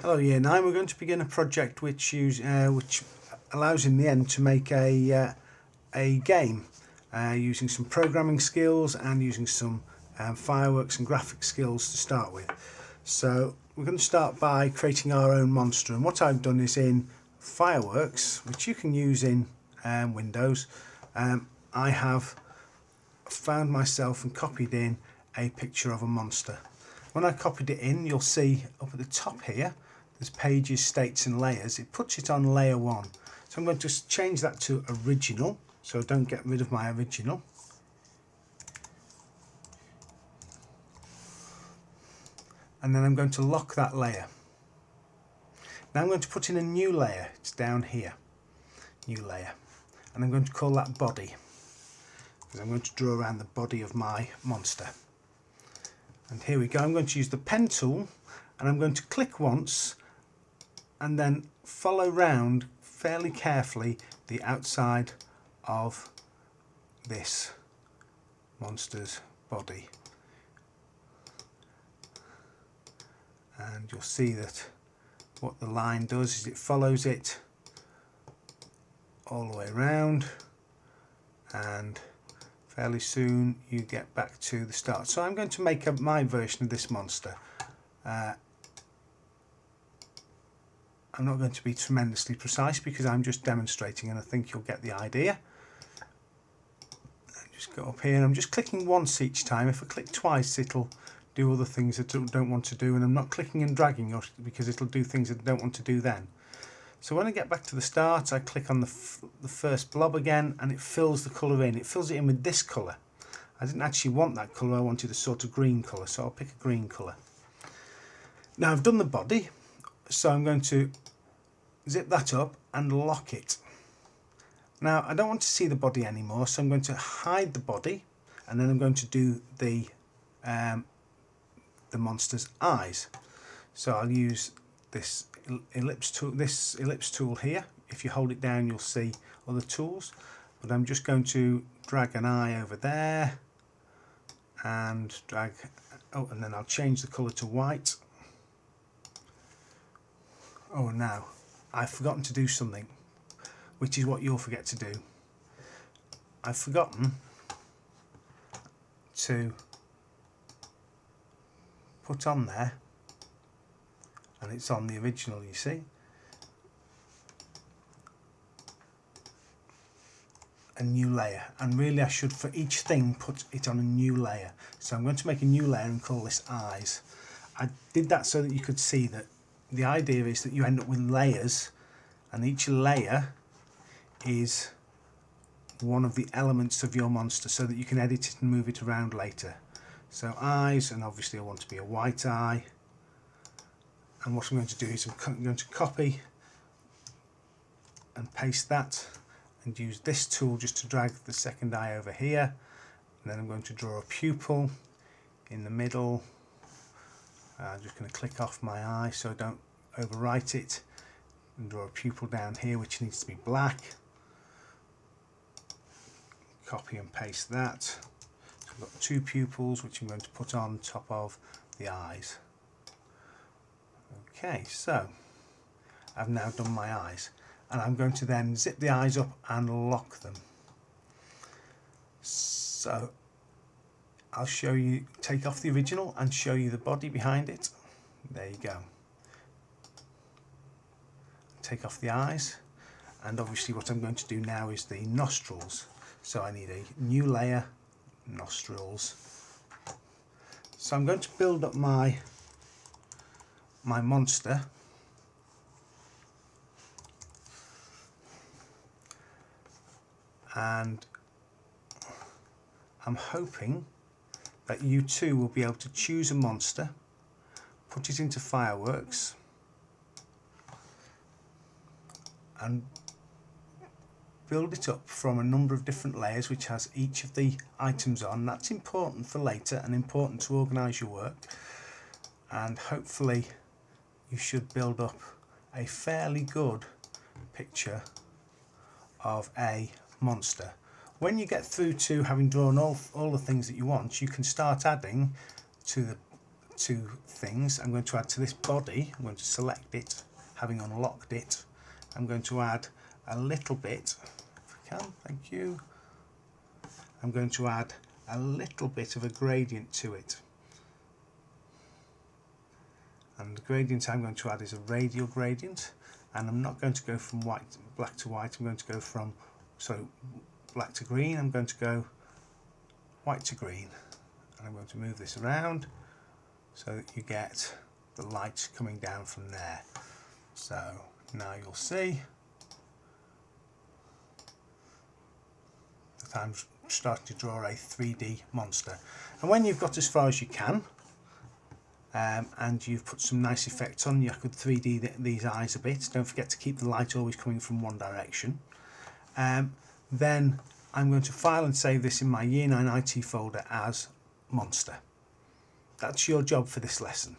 Hello, Year 9. We're going to begin a project which allows in the end to make a game using some programming skills and using some fireworks and graphic skills to start with. So we're going to start by creating our own monster, and what I've done is in Fireworks, which you can use in Windows, I have found myself and copied in a picture of a monster. When I copied it in, you'll see up at the top here there's pages, states and layers. It puts it on layer 1. So I'm going to just change that to original, so don't get rid of my original. And then I'm going to lock that layer. Now I'm going to put in a new layer. It's down here, new layer, and I'm going to call that body, because I'm going to draw around the body of my monster. And here we go. I'm going to use the pen tool, and I'm going to click once and then follow round fairly carefully the outside of this monster's body. And you'll see that what the line does is it follows it all the way around, and fairly soon you get back to the start. So I'm going to make my version of this monster. I'm not going to be tremendously precise because I'm just demonstrating, and I think you'll get the idea. Just go up here, and I'm just clicking once each time. If I click twice, it'll do other things that I don't want to do, and I'm not clicking and dragging because it'll do things that I don't want to do then. So when I get back to the start, I click on the first blob again, and it fills the colour in. It fills it in with this colour. I didn't actually want that colour, I wanted a sort of green colour, so I'll pick a green colour. Now I've done the body, so I'm going to zip that up and lock it. Now I don't want to see the body anymore, so I'm going to hide the body, and then I'm going to do the monster's eyes. So I'll use this ellipse tool here. If you hold it down, you'll see other tools, but I'm just going to drag an eye over there and drag, and then I'll change the colour to white. Oh, now I've forgotten to do something, which is what you'll forget to do. I've forgotten to put on there, and it's on the original, you see, a new layer, and really I should for each thing put it on a new layer. So I'm going to make a new layer and call this eyes. I did that so that you could see that the idea is that you end up with layers, and each layer is one of the elements of your monster, so that you can edit it and move it around later. So eyes, and obviously I want to be a white eye, and what I'm going to do is I'm going to copy and paste that and use this tool just to drag the second eye over here, and then I'm going to draw a pupil in the middle. I'm just going to click off my eye so I don't overwrite it, and draw a pupil down here which needs to be black. Copy and paste that. So I've got two pupils which I'm going to put on top of the eyes. Okay, so I've now done my eyes, and I'm going to then zip the eyes up and lock them. So I'll show you, take off the original and show you the body behind it. There you go. Take off the eyes, and obviously what I'm going to do now is the nostrils. So I need a new layer, nostrils. So I'm going to build up my monster, and I'm hoping that you too will be able to choose a monster, put it into Fireworks, and build it up from a number of different layers which has each of the items on. That's important for later and important to organise your work, and hopefully you should build up a fairly good picture of a monster. When you get through to having drawn all the things that you want, you can start adding to two things. I'm going to add to this body, I'm going to select it, having unlocked it. I'm going to add a little bit, if I can, thank you. I'm going to add a little bit of a gradient to it. And the gradient I'm going to add is a radial gradient, and I'm not going to go from black to white, I'm going to go from, black to green, I'm going to go white to green. And I'm going to move this around so that you get the light coming down from there. So now you'll see that I'm starting to draw a 3D monster. And when you've got as far as you can, and you've put some nice effects on, you could 3D these eyes a bit. Don't forget to keep the light always coming from one direction. Then I'm going to file and save this in my Year 9 IT folder as monster. That's your job for this lesson.